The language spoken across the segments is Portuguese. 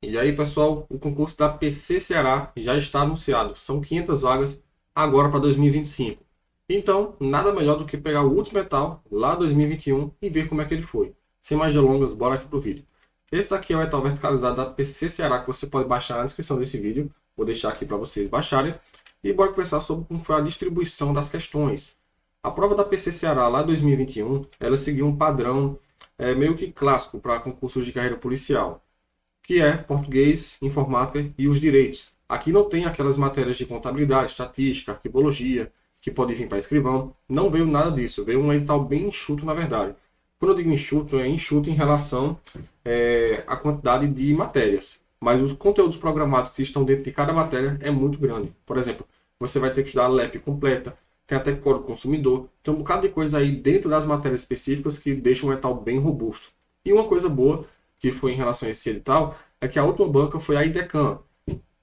E aí, pessoal, o concurso da PC Ceará já está anunciado. São 500 vagas agora para 2025. Então, nada melhor do que pegar o último metal lá 2021 e ver como é que ele foi. Sem mais delongas, bora aqui pro vídeo. Esse daqui é o etal verticalizado da PC Ceará que você pode baixar na descrição desse vídeo. Vou deixar aqui para vocês baixarem. E bora conversar sobre como foi a distribuição das questões. A prova da PC Ceará lá 2021, ela seguiu um padrão meio que clássico para concursos de carreira policial, que é português, informática e os direitos. Aqui não tem aquelas matérias de contabilidade, estatística, arquivologia, que pode vir para escrivão. Não veio nada disso, veio um edital bem enxuto, na verdade. Quando eu digo enxuto, é enxuto em relação à quantidade de matérias. Mas os conteúdos programados que estão dentro de cada matéria é muito grande. Por exemplo, você vai ter que estudar a LEP completa, tem até código consumidor, tem um bocado de coisa aí dentro das matérias específicas que deixam um edital bem robusto. E uma coisa boa que foi em relação a esse edital é que a última banca foi a IDECAN.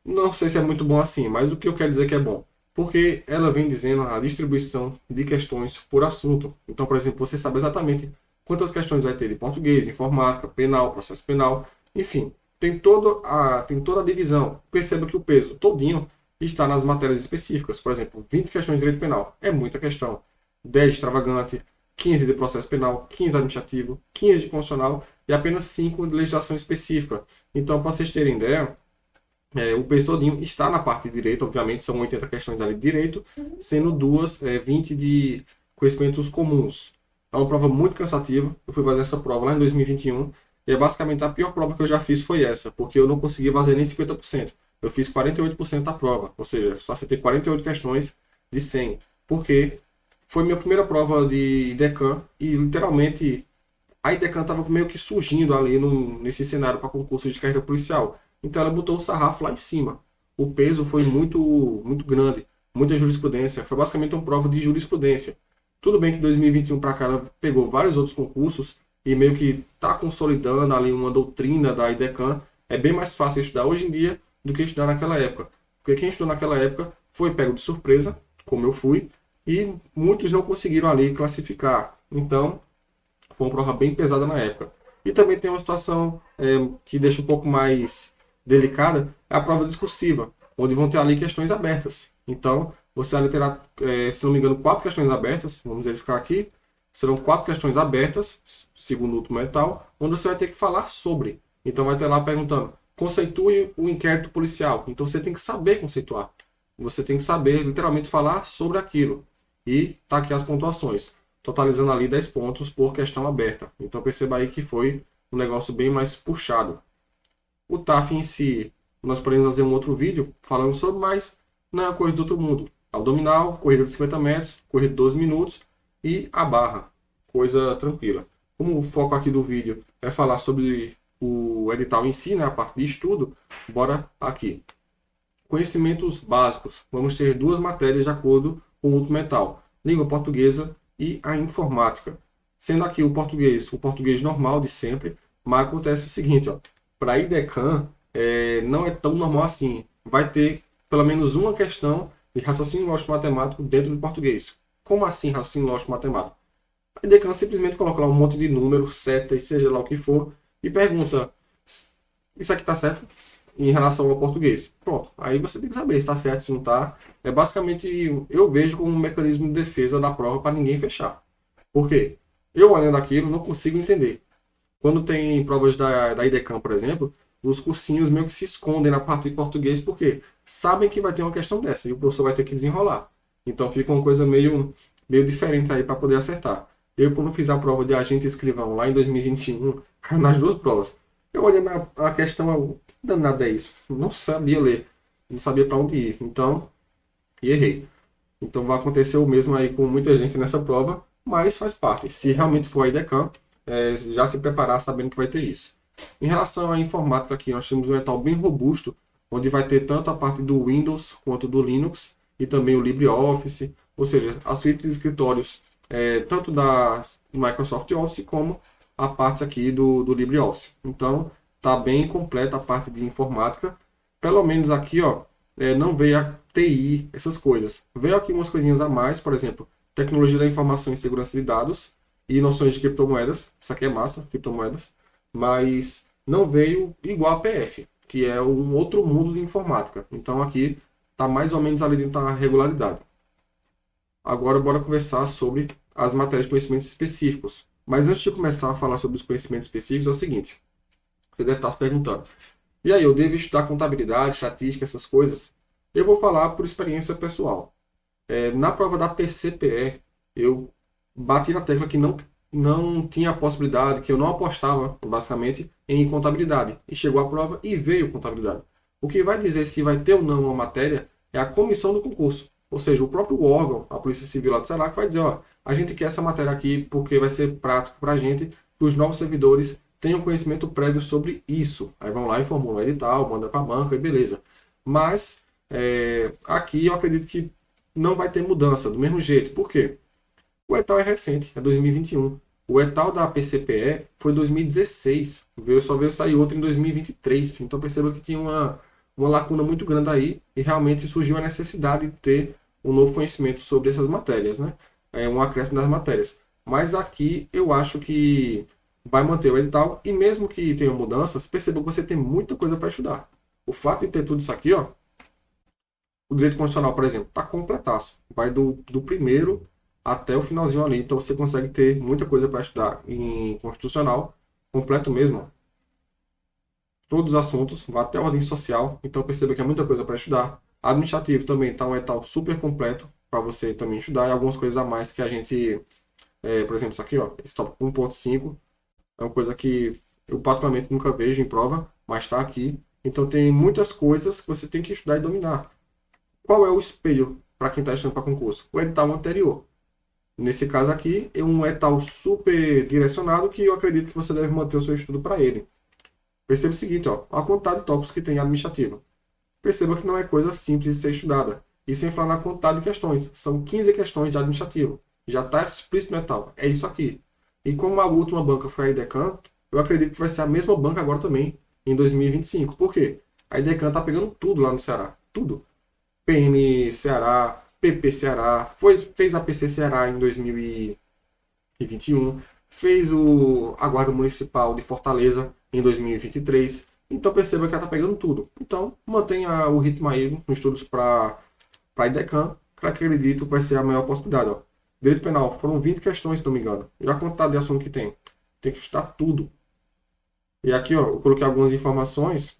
Não sei se é muito bom assim, mas o que eu quero dizer que é bom? Porque ela vem dizendo a distribuição de questões por assunto. Então, por exemplo, você sabe exatamente quantas questões vai ter de português, informática, penal, processo penal, enfim, tem toda a divisão. Perceba que o peso todinho está nas matérias específicas. Por exemplo, 20 questões de direito penal é muita questão. 10 de extravagante, 15 de processo penal, 15 administrativo, 15 de constitucional e apenas 5 de legislação específica. Então, para vocês terem ideia, o peso todinho está na parte de direito, obviamente, são 80 questões ali de direito, sendo 20 de conhecimentos comuns. É uma prova muito cansativa. Eu fui fazer essa prova lá em 2021 e é basicamente a pior prova que eu já fiz foi essa, porque eu não consegui fazer nem 50%. Eu fiz 48% da prova, ou seja, só acertei 48 questões de 100, porque foi minha primeira prova de IDECAN e literalmente a IDECAN estava meio que surgindo ali nesse cenário para concurso de carreira policial. Então ela botou o sarrafo lá em cima. O peso foi muito grande, muita jurisprudência. Foi basicamente uma prova de jurisprudência. Tudo bem que 2021 para cá ela pegou vários outros concursos e meio que está consolidando ali uma doutrina da IDECAN. É bem mais fácil estudar hoje em dia do que estudar naquela época. Porque quem estudou naquela época foi pego de surpresa, como eu fui, e muitos não conseguiram ali classificar. Então, foi uma prova bem pesada na época. E também tem uma situação que deixa um pouco mais delicada, é a prova discursiva, onde vão ter ali questões abertas. Então, você ali terá, se não me engano, 4 questões abertas, vamos verificar aqui, serão 4 questões abertas, segundo o último edital, onde você vai ter que falar sobre. Então, vai ter lá perguntando, conceitue o inquérito policial. Então, você tem que saber conceituar. Você tem que saber, literalmente, falar sobre aquilo. E tá aqui as pontuações, totalizando ali 10 pontos por questão aberta. Então perceba aí que foi um negócio bem mais puxado. O TAF em si, nós podemos fazer um outro vídeo falando sobre, mas não é uma coisa do outro mundo. Abdominal, corrida de 50 metros, corrida de 12 minutos e a barra, coisa tranquila. Como o foco aqui do vídeo é falar sobre o edital em si, né, a parte de estudo, bora aqui. Conhecimentos básicos. Vamos ter 2 matérias de acordo com o último edital. Língua portuguesa e a informática. Sendo aqui o português normal de sempre, mas acontece o seguinte, para a IDECAN não é tão normal assim. Vai ter pelo menos uma questão de raciocínio lógico matemático dentro do português. Como assim raciocínio lógico matemático? A IDECAN simplesmente coloca lá um monte de números, setas, seja lá o que for, e pergunta, isso aqui está certo? Em relação ao português. Pronto, aí você tem que saber se está certo, se não está. É basicamente, eu vejo como um mecanismo de defesa da prova para ninguém fechar. Por quê? Eu olhando aquilo não consigo entender. Quando tem provas da IDECAM, por exemplo, os cursinhos meio que se escondem na parte de português porque sabem que vai ter uma questão dessa e o professor vai ter que desenrolar. Então fica uma coisa meio diferente aí para poder acertar. Eu, quando fiz a prova de agente escrivão lá em 2021, caiu nas 2 provas. Eu olhei a questão, que danado é isso? Não sabia ler, não sabia para onde ir. Então, e errei. Então vai acontecer o mesmo aí com muita gente nessa prova, mas faz parte. Se realmente for a IDECAM, já se preparar sabendo que vai ter isso. Em relação à informática aqui, nós temos um edital bem robusto, onde vai ter tanto a parte do Windows quanto do Linux e também o LibreOffice, ou seja, as suítes de escritórios, tanto da Microsoft Office como a parte aqui do LibreOffice. Então, tá bem completa a parte de informática. Pelo menos aqui, não veio a TI, essas coisas. Veio aqui umas coisinhas a mais, por exemplo, tecnologia da informação e segurança de dados e noções de criptomoedas. Isso aqui é massa, criptomoedas. Mas não veio igual a PF. que é um outro mundo de informática. Então aqui está mais ou menos ali dentro da regularidade. Agora bora conversar sobre as matérias de conhecimentos específicos. Mas antes de começar a falar sobre os conhecimentos específicos, é o seguinte. Você deve estar se perguntando. E aí, eu devo estudar contabilidade, estatística, essas coisas? Eu vou falar por experiência pessoal. Na prova da PCPE, eu bati na tecla que não tinha a possibilidade, que eu não apostava, basicamente, em contabilidade. E chegou a prova e veio contabilidade. O que vai dizer se vai ter ou não uma matéria é a comissão do concurso. Ou seja, o próprio órgão, a Polícia Civil lá do Ceará, que vai dizer, ó, a gente quer essa matéria aqui porque vai ser prático para a gente, que os novos servidores tenham conhecimento prévio sobre isso. Aí vão lá e formulam o edital, manda para a banca e beleza. Mas aqui eu acredito que não vai ter mudança do mesmo jeito. Por quê? O edital é recente, é 2021. O edital da PCPE foi 2016. Só veio sair outro em 2023. Então perceba que tinha uma lacuna muito grande aí e realmente surgiu a necessidade de ter um novo conhecimento sobre essas matérias, né? Um acréscimo das matérias. Mas aqui eu acho que vai manter o edital e mesmo que tenha mudanças, perceba que você tem muita coisa para estudar. O fato de ter tudo isso aqui, ó, o direito constitucional, por exemplo, está completaço. Vai do primeiro até o finalzinho ali. Então você consegue ter muita coisa para estudar em constitucional, completo mesmo, ó. Todos os assuntos, vai até a ordem social, então perceba que é muita coisa para estudar. Administrativo também está um edital super completo para você também estudar, e algumas coisas a mais que a gente, por exemplo, isso aqui, ó, esse tópico 1.5, é uma coisa que eu particularmente nunca vejo em prova, mas está aqui. Então tem muitas coisas que você tem que estudar e dominar. Qual é o espelho para quem está estudando para concurso? O edital anterior. Nesse caso aqui, é um edital super direcionado que eu acredito que você deve manter o seu estudo para ele. Perceba o seguinte, ó, a quantidade de tópicos que tem administrativo. Perceba que não é coisa simples de ser estudada. E sem falar na quantidade de questões. São 15 questões de administrativo. Já está explícito no edital. É isso aqui. E como a última banca foi a IDECAN, eu acredito que vai ser a mesma banca agora também, em 2025. Por quê? A IDECAN está pegando tudo lá no Ceará. Tudo. PM Ceará, PP Ceará, fez a PC Ceará em 2021, fez a Guarda Municipal de Fortaleza em 2023. Então perceba que ela está pegando tudo. Então mantenha o ritmo aí nos estudos para a IDECAN, que eu acredito que vai ser a maior possibilidade. Ó. Direito penal, foram 20 questões, se não me engano. E a quantidade de assunto que tem. Tem que estudar tudo. E aqui, ó, eu coloquei algumas informações.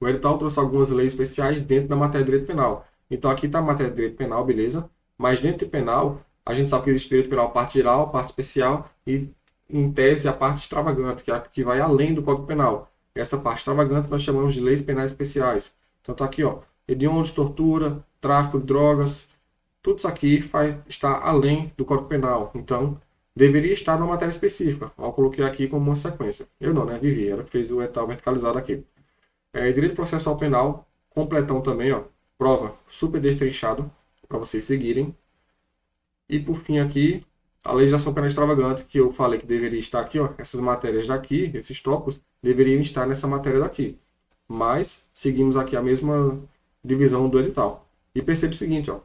O edital trouxe algumas leis especiais dentro da matéria de direito penal. Então aqui está a matéria de direito penal, beleza? Mas dentro de penal, a gente sabe que existe direito penal parte geral, parte especial e, em tese, a parte extravagante, que é a que vai além do Código Penal. Essa parte extravagante nós chamamos de leis penais especiais. Então tá aqui, ó, hediondos, tortura, tráfico de drogas, tudo isso aqui está além do Código Penal. Então, deveria estar numa matéria específica. Eu coloquei aqui como uma sequência. Eu não, né? Vivi, ela que fez o edital verticalizado aqui. Direito processual penal, completão também, ó. Prova super destrinchado para vocês seguirem. E por fim aqui, a legislação penal extravagante, que eu falei que deveria estar aqui, ó. Essas matérias daqui, esses tópicos, deveriam estar nessa matéria daqui. Mas seguimos aqui a mesma divisão do edital. E percebe o seguinte, ó.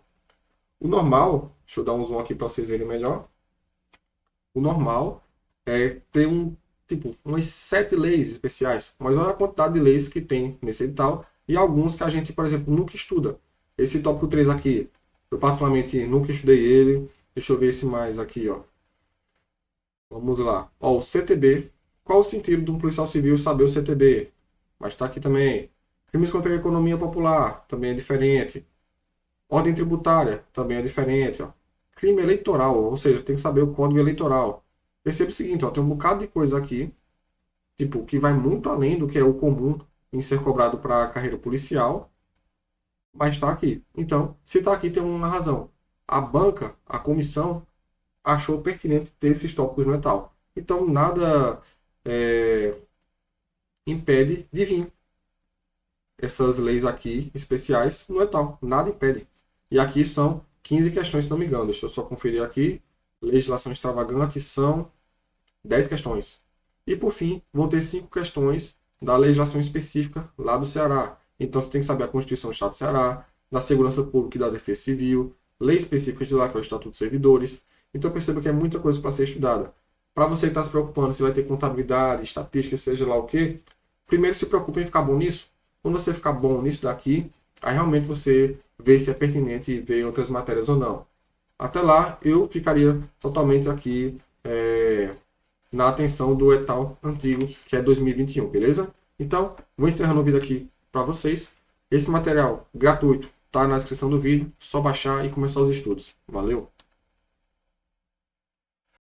O normal, deixa eu dar um zoom aqui para vocês verem melhor. O normal é ter umas 7 leis especiais. Mas olha a quantidade de leis que tem nesse edital. E alguns que a gente, por exemplo, nunca estuda. Esse tópico 3 aqui, eu particularmente nunca estudei ele. Deixa eu ver esse mais aqui, ó. Vamos lá. Ó, o CTB. Qual o sentido de um policial civil saber o CTB? Mas está aqui também. Crimes contra a economia popular, também é diferente. Ordem tributária, também é diferente, ó. Crime eleitoral, ou seja, tem que saber o código eleitoral. Perceba o seguinte, ó, tem um bocado de coisa aqui, que vai muito além do que é o comum em ser cobrado para a carreira policial, mas está aqui. Então, se está aqui, tem uma razão. A banca, a comissão, achou pertinente ter esses tópicos no edital. Então, nada impede de vir essas leis aqui especiais no edital. Nada impede. E aqui são 15 questões, se não me engano. Deixa eu só conferir aqui. Legislação extravagante são 10 questões. E, por fim, vão ter 5 questões da legislação específica lá do Ceará. Então, você tem que saber a Constituição do Estado do Ceará, da Segurança Pública e da Defesa Civil, lei específica de lá, que é o Estatuto dos Servidores. Então, perceba que é muita coisa para ser estudada. Para você que está se preocupando se vai ter contabilidade, estatística, seja lá o quê, primeiro se preocupe em ficar bom nisso. Quando você ficar bom nisso daqui, aí realmente você vê se é pertinente ver outras matérias ou não. Até lá, eu ficaria totalmente aqui na atenção do etal antigo, que é 2021, beleza? Então, vou encerrando o vídeo aqui para vocês. Esse material gratuito está na descrição do vídeo, só baixar e começar os estudos. Valeu!